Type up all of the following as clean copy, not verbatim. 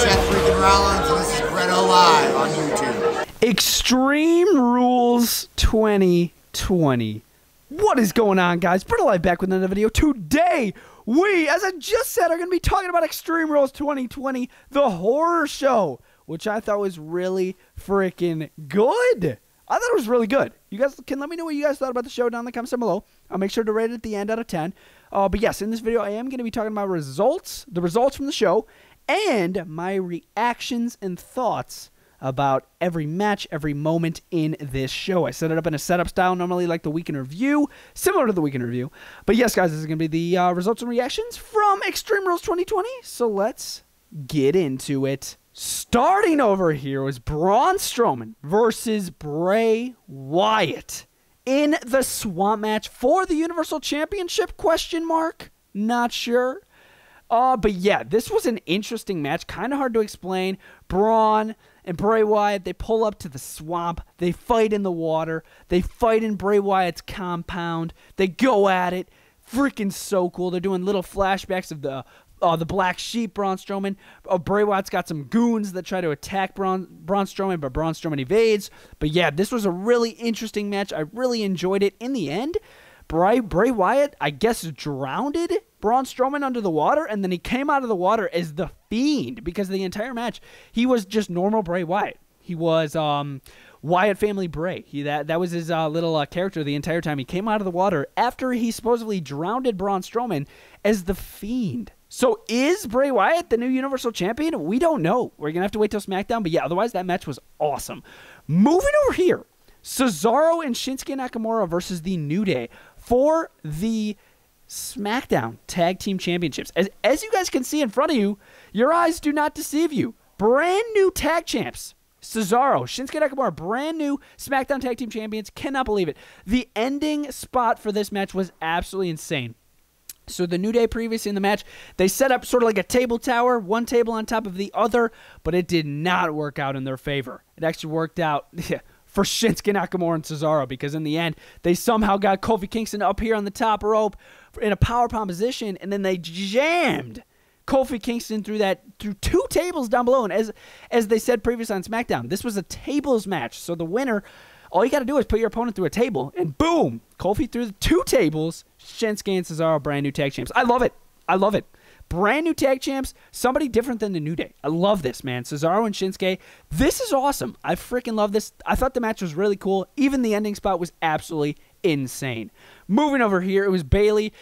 Seth freaking Rollins, and this is BrettO Live on YouTube. Extreme Rules 2020. What is going on, guys? BrettO Live back with another video. Today, we, as I just said, are going to be talking about Extreme Rules 2020, the horror show, which I thought was really freaking good. I thought it was really good. You guys can let me know what you guys thought about the show down in the comments down below. I'll make sure to rate it at the end out of 10. But yes, in this video, I am going to be talking about the results from the show, and my reactions and thoughts about every match, every moment in this show. I set it up in a setup style, normally like the Week in Review, similar to the Week in Review. But yes, guys, this is going to be the results and reactions from Extreme Rules 2020. So let's get into it. Starting over here was Braun Strowman versus Bray Wyatt in the swamp match for the Universal Championship, ? Not sure. But yeah, this was an interesting match, kind of hard to explain. Braun and Bray Wyatt, they pull up to the swamp, they fight in the water, they fight in Bray Wyatt's compound, they go at it, freaking so cool. They're doing little flashbacks of the Black Sheep, Braun Strowman. Bray Wyatt's got some goons that try to attack Braun Strowman, but Braun Strowman evades. But yeah, this was a really interesting match. I really enjoyed it. In the end, Bray Wyatt, I guess, drowned Braun Strowman under the water, and then he came out of the water as the Fiend, because the entire match, he was just normal Bray Wyatt. He was Wyatt Family Bray. That was his little character the entire time. He came out of the water after he supposedly drowned Braun Strowman as the Fiend. So is Bray Wyatt the new Universal Champion? We don't know. We're going to have to wait till SmackDown. But yeah, otherwise that match was awesome. Moving over here, Cesaro and Shinsuke Nakamura versus the New Day for the SmackDown Tag Team Championships. As you guys can see in front of you, your eyes do not deceive you. Brand new tag champs. Cesaro, Shinsuke Nakamura, brand new SmackDown Tag Team Champions. Cannot believe it. The ending spot for this match was absolutely insane. So the New Day previously in the match, they set up sort of like a table tower, one table on top of the other, but it did not work out in their favor. It actually worked out for Shinsuke Nakamura and Cesaro, because in the end, they somehow got Kofi Kingston up here on the top rope in a powerbomb position, and then they jammed Kofi Kingston through two tables down below. And as they said previously on SmackDown, this was a tables match. So the winner, all you got to do is put your opponent through a table, and boom, Kofi through the two tables. Shinsuke and Cesaro, brand new tag champs. I love it. I love it. Brand new tag champs, somebody different than the New Day. I love this, man. Cesaro and Shinsuke, this is awesome. I freaking love this. I thought the match was really cool. Even the ending spot was absolutely insane. Moving over here, it was Bayley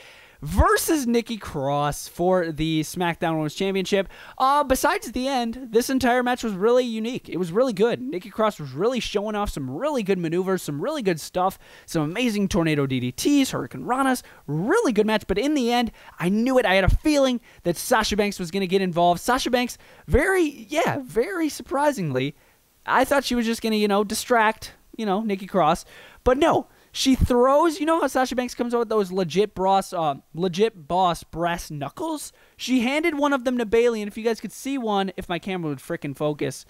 versus Nikki Cross for the SmackDown Women's Championship. Besides the end, this entire match was really unique. It was really good. Nikki Cross was really showing off some really good maneuvers, some really good stuff, some amazing tornado DDTs, Hurricane Ranas, really good match. But in the end, I knew it. I had a feeling that Sasha Banks was going to get involved. Sasha Banks, very surprisingly, I thought she was just going to, distract, Nikki Cross. But no. She throws, you know how Sasha Banks comes out with those legit boss brass knuckles? She handed one of them to Bayley, and if you guys could see one, if my camera would frickin' focus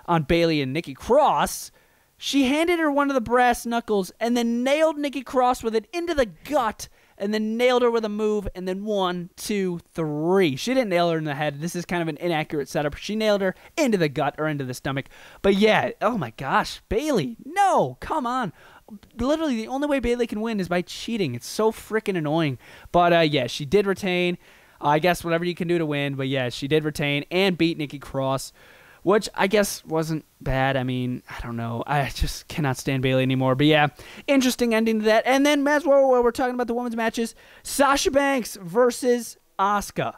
on Bayley and Nikki Cross, she handed her one of the brass knuckles and then nailed Nikki Cross with it into the gut, and then nailed her with a move, and then 1, 2, 3. She didn't nail her in the head. This is kind of an inaccurate setup. She nailed her into the gut or into the stomach. But yeah, oh my gosh, Bayley, no, come on. Literally, the only way Bayley can win is by cheating. It's so freaking annoying. But yeah, she did retain. I guess whatever you can do to win. But yeah, she did retain and beat Nikki Cross, which I guess wasn't bad. I mean, I don't know. I just cannot stand Bayley anymore. But yeah, interesting ending to that. And then as well, while we're talking about the women's matches, Sasha Banks versus Asuka.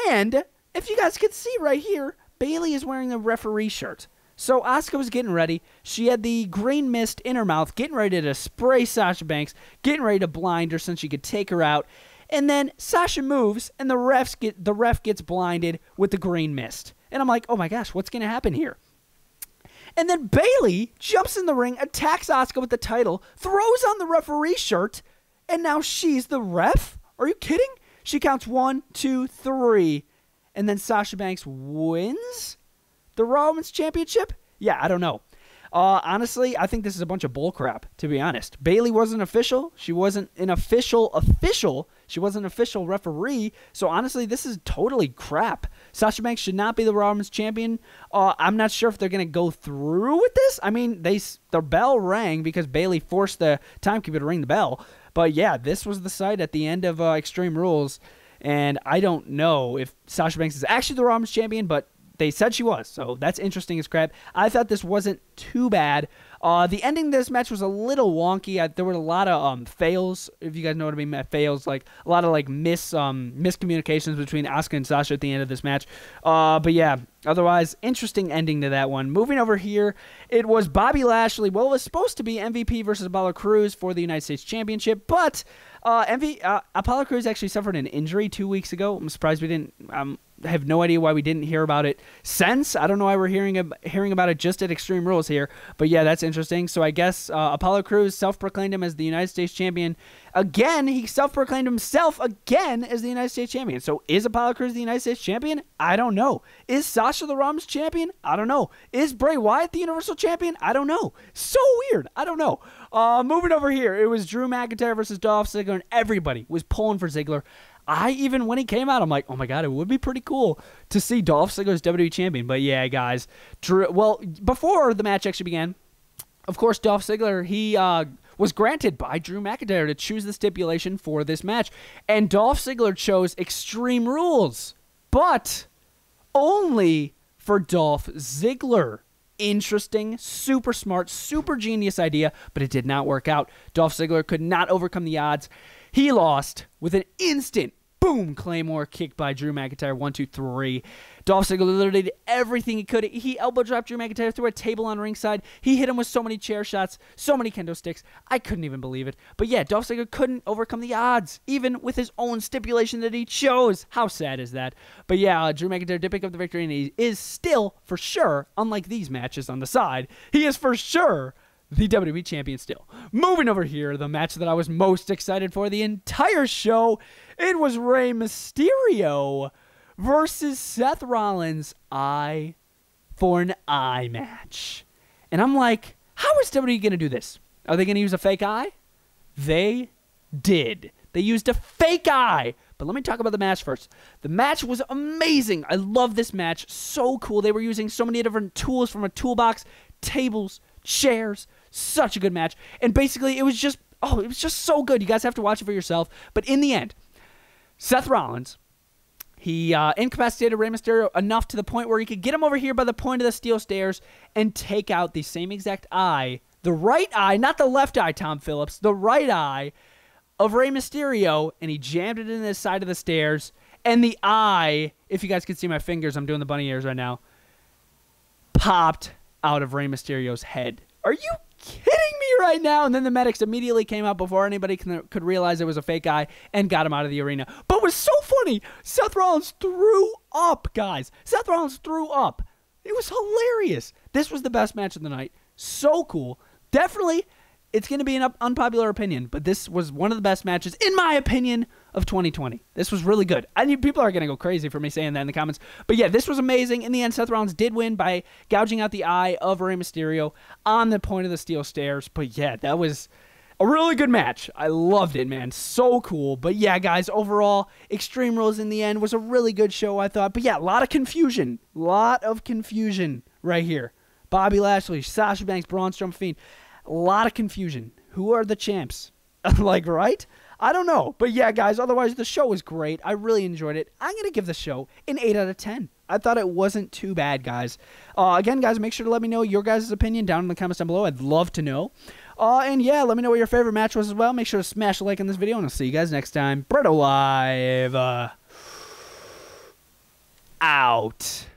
And if you guys could see right here, Bayley is wearing a referee shirt. So Asuka was getting ready. She had the green mist in her mouth, getting ready to spray Sasha Banks, getting ready to blind her so she could take her out. And then Sasha moves, and the ref gets blinded with the green mist. And I'm like, oh my gosh, what's going to happen here? And then Bayley jumps in the ring, attacks Asuka with the title, throws on the referee shirt, and now she's the ref? Are you kidding? She counts 1, 2, 3, and then Sasha Banks wins the Raw Women's Championship? Yeah, I don't know. Honestly, I think this is a bunch of bullcrap, to be honest. Bayley wasn't official. She wasn't an official She wasn't an official referee. So honestly, this is totally crap. Sasha Banks should not be the Raw Women's Champion. I'm not sure if they're going to go through with this. I mean, their bell rang because Bayley forced the timekeeper to ring the bell. But yeah, this was the site at the end of Extreme Rules. And I don't know if Sasha Banks is actually the Raw Women's Champion, but they said she was, so that's interesting as crap. I thought this wasn't too bad. The ending of this match was a little wonky. There were a lot of fails, if you guys know what I mean, fails, like a lot of like miscommunications between Asuka and Sasha at the end of this match. But yeah, otherwise, interesting ending to that one. Moving over here, it was Bobby Lashley. Well, it was supposed to be MVP versus Apollo Crews for the United States Championship, but Apollo Crews actually suffered an injury 2 weeks ago. I'm surprised we didn't. I have no idea why we didn't hear about it since. I don't know why we're hearing about it just at Extreme Rules here. But yeah, that's interesting. So I guess Apollo Crews self-proclaimed him as the United States Champion. Again, he self-proclaimed himself again as the United States Champion. So is Apollo Crews the United States Champion? I don't know. Is Sasha the Raw Women's Champion? I don't know. Is Bray Wyatt the Universal Champion? I don't know. So weird. I don't know. Moving over here, it was Drew McIntyre versus Dolph Ziggler, and everybody was pulling for Ziggler. Even when he came out, I'm like, oh my God, it would be pretty cool to see Dolph Ziggler as WWE Champion. But yeah, guys, before the match actually began, of course, Dolph Ziggler, he was granted by Drew McIntyre to choose the stipulation for this match. And Dolph Ziggler chose Extreme Rules, but only for Dolph Ziggler. Interesting, super smart, super genius idea, but it did not work out. Dolph Ziggler could not overcome the odds. He lost with an instant boom Claymore kick by Drew McIntyre. 1, 2, 3. Dolph Ziggler literally did everything he could. He elbow dropped Drew McIntyre through a table on ringside. He hit him with so many chair shots, so many kendo sticks. I couldn't even believe it. But yeah, Dolph Ziggler couldn't overcome the odds, even with his own stipulation that he chose. How sad is that? But yeah, Drew McIntyre did pick up the victory, and he is still, for sure, unlike these matches on the side, he is for sure the WWE Champion still. Moving over here, the match that I was most excited for the entire show, it was Rey Mysterio versus Seth Rollins, eye for an eye match. And I'm like, how is WWE going to do this? Are they going to use a fake eye? They did. They used a fake eye. But let me talk about the match first. The match was amazing. I love this match. So cool. They were using so many different tools from a toolbox, tables, chairs. Such a good match. And basically, it was just so good. You guys have to watch it for yourself. But in the end, Seth Rollins, he incapacitated Rey Mysterio enough to the point where he could get him over here by the point of the steel stairs and take out the same exact eye, the right eye, not the left eye, Tom Phillips, the right eye of Rey Mysterio, and he jammed it in the side of the stairs, and the eye, if you guys can see my fingers, I'm doing the bunny ears right now, popped out of Rey Mysterio's head. Are you kidding me right now? And then the medics immediately came out before anybody could realize it was a fake eye and got him out of the arena. But it was so funny. Seth Rollins threw up, guys. Seth Rollins threw up. It was hilarious. This was the best match of the night. So cool. Definitely, it's going to be an unpopular opinion, but this was one of the best matches, in my opinion, of 2020. This was really good. I mean, people are going to go crazy for me saying that in the comments. But yeah, this was amazing. In the end, Seth Rollins did win by gouging out the eye of Rey Mysterio on the point of the steel stairs. But yeah, that was a really good match. I loved it, man. So cool. But yeah, guys, overall, Extreme Rules in the end was a really good show, I thought. But yeah, a lot of confusion. Lot of confusion right here. Bobby Lashley, Sasha Banks, Braun Strowman, Fiend. A lot of confusion. Who are the champs? Like, right? I don't know. But yeah, guys, otherwise, the show was great. I really enjoyed it. I'm going to give the show an 8 out of 10. I thought it wasn't too bad, guys. Again, guys, make sure to let me know your guys' opinion down in the comments down below. I'd love to know. And yeah, let me know what your favorite match was as well. Make sure to smash a like on this video, and I'll see you guys next time. BrettO Live. Out.